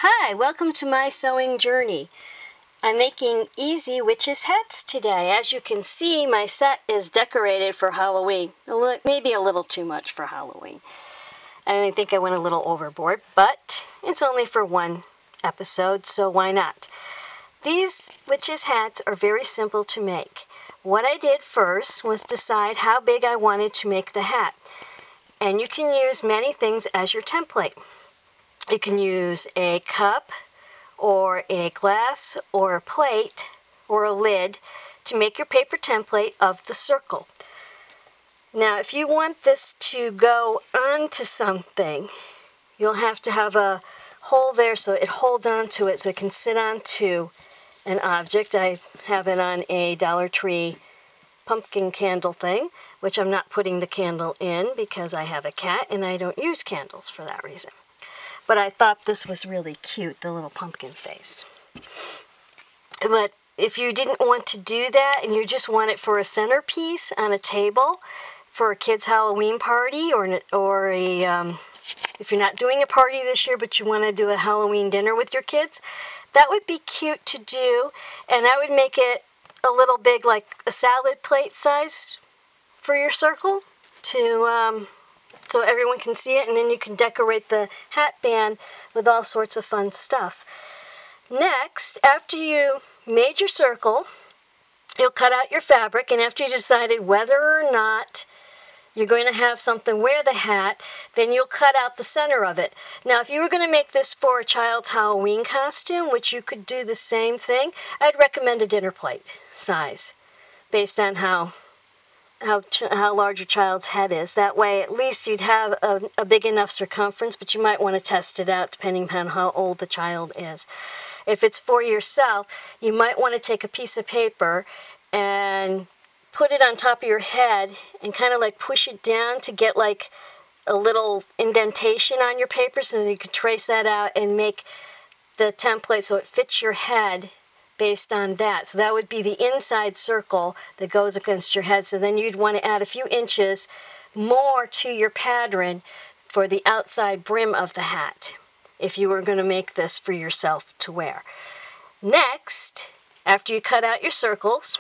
Hi, welcome to my sewing journey. I'm making easy witches hats today. As you can see, my set is decorated for Halloween. Maybe a little too much for Halloween. I think I went a little overboard, but it's only for one episode, so why not? These witches hats are very simple to make. What I did first was decide how big I wanted to make the hat. And you can use many things as your template. You can use a cup or a glass or a plate or a lid to make your paper template of the circle. Now, if you want this to go onto something, you'll have to have a hole there so it holds onto it so it can sit onto an object. I have it on a Dollar Tree pumpkin candle thing, which I'm not putting the candle in because I have a cat and I don't use candles for that reason. But I thought this was really cute, the little pumpkin face. But if you didn't want to do that and you just want it for a centerpiece on a table for a kid's Halloween party or if you're not doing a party this year but you want to do a Halloween dinner with your kids, that would be cute to do. And I would make it a little big, like a salad plate size for your circle to so everyone can see it, and then you can decorate the hat band with all sorts of fun stuff. Next, after you made your circle, you'll cut out your fabric, and after you decided whether or not you're going to have something wear the hat, then you'll cut out the center of it. Now, if you were going to make this for a child's Halloween costume, which you could do the same thing, I'd recommend a dinner plate size based on how large your child's head is. That way, at least you'd have a big enough circumference, but you might want to test it out depending upon how old the child is. If it's for yourself, you might want to take a piece of paper and put it on top of your head and kind of like push it down to get like a little indentation on your paper so that you can trace that out and make the template so it fits your head based on that. So that would be the inside circle that goes against your head. So then you'd want to add a few inches more to your pattern for the outside brim of the hat if you were going to make this for yourself to wear. Next, after you cut out your circles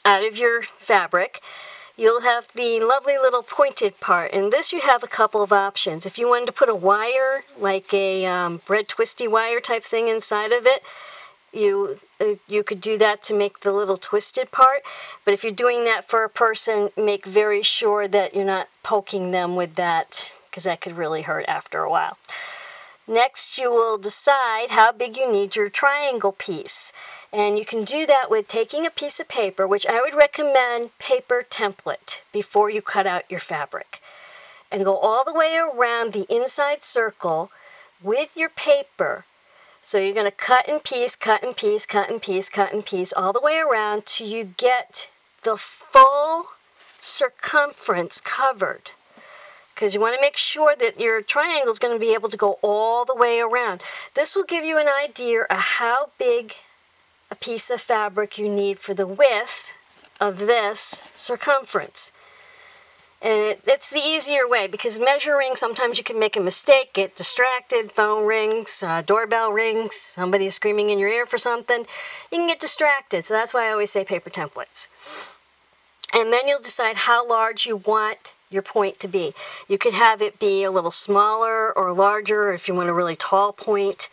out of your fabric, you'll have the lovely little pointed part. And this you have a couple of options. If you wanted to put a wire, like a bread twisty wire type thing inside of it, you could do that to make the little twisted part. But if you're doing that for a person, make very sure that you're not poking them with that, because that could really hurt after a while. Next, you will decide how big you need your triangle piece. And you can do that with taking a piece of paper, which I would recommend paper template before you cut out your fabric. And go all the way around the inside circle with your paper. So you're going to cut and piece, cut and piece, cut and piece, cut and piece all the way around till you get the full circumference covered. Because you want to make sure that your triangle is going to be able to go all the way around. This will give you an idea of how big a piece of fabric you need for the width of this circumference. And it's the easier way, because measuring, sometimes you can make a mistake, get distracted, phone rings, doorbell rings, somebody's screaming in your ear for something. You can get distracted, so that's why I always say paper templates. And then you'll decide how large you want your point to be. You could have it be a little smaller or larger if you want a really tall point.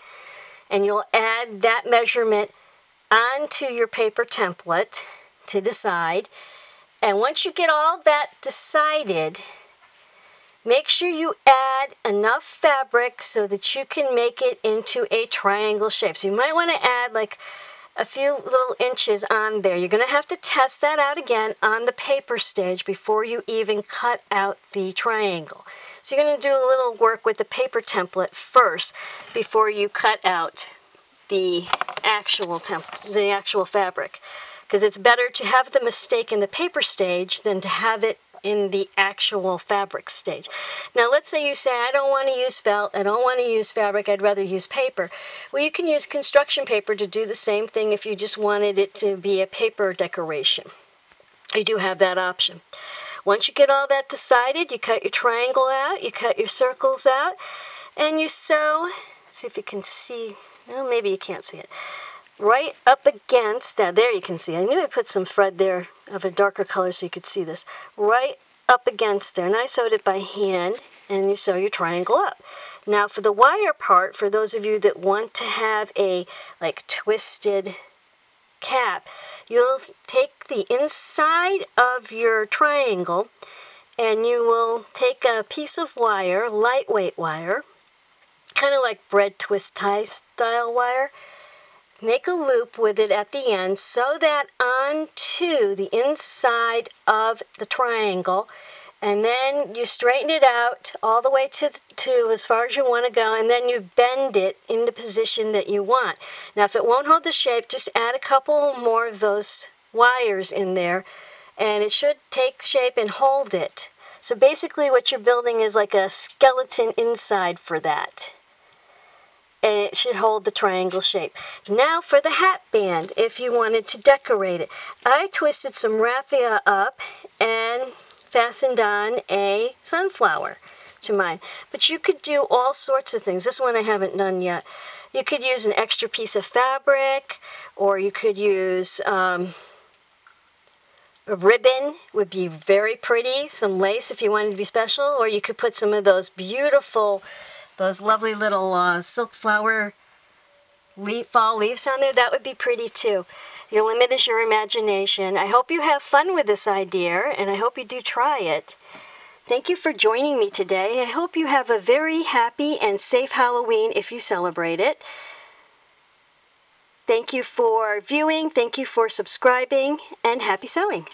And you'll add that measurement onto your paper template to decide. And once you get all that decided, make sure you add enough fabric so that you can make it into a triangle shape. So you might want to add like a few little inches on there. You're going to have to test that out again on the paper stage before you even cut out the triangle. So you're going to do a little work with the paper template first before you cut out the actual fabric. Because it's better to have the mistake in the paper stage than to have it in the actual fabric stage. Now, let's say you say, I don't want to use felt, I don't want to use fabric, I'd rather use paper. Well, you can use construction paper to do the same thing if you just wanted it to be a paper decoration. You do have that option. Once you get all that decided, you cut your triangle out, you cut your circles out, and you sew See if you can see. Well, maybe you can't see it. Right up against, there you can see. I knew I put some thread there of a darker color so you could see this. Right up against there. And I sewed it by hand, and you sew your triangle up. Now for the wire part, for those of you that want to have a like twisted cap, you'll take the inside of your triangle and you will take a piece of wire, lightweight wire, kind of like bread twist tie style wire. Make a loop with it at the end, sew that onto the inside of the triangle, and then you straighten it out all the way to as far as you want to go, and then you bend it in the position that you want. Now if it won't hold the shape, just add a couple more of those wires in there, and it should take shape and hold it. So basically what you're building is like a skeleton inside for that. And it should hold the triangle shape. Now for the hat band, if you wanted to decorate it. I twisted some raffia up and fastened on a sunflower to mine. But you could do all sorts of things. This one I haven't done yet. You could use an extra piece of fabric, or you could use a ribbon, would be very pretty. Some lace if you wanted to be special, or you could put some of those beautiful, those lovely little silk flower fall leaves on there. That would be pretty too. Your limit is your imagination. I hope you have fun with this idea, and I hope you do try it. Thank you for joining me today. I hope you have a very happy and safe Halloween if you celebrate it. Thank you for viewing, thank you for subscribing, and happy sewing.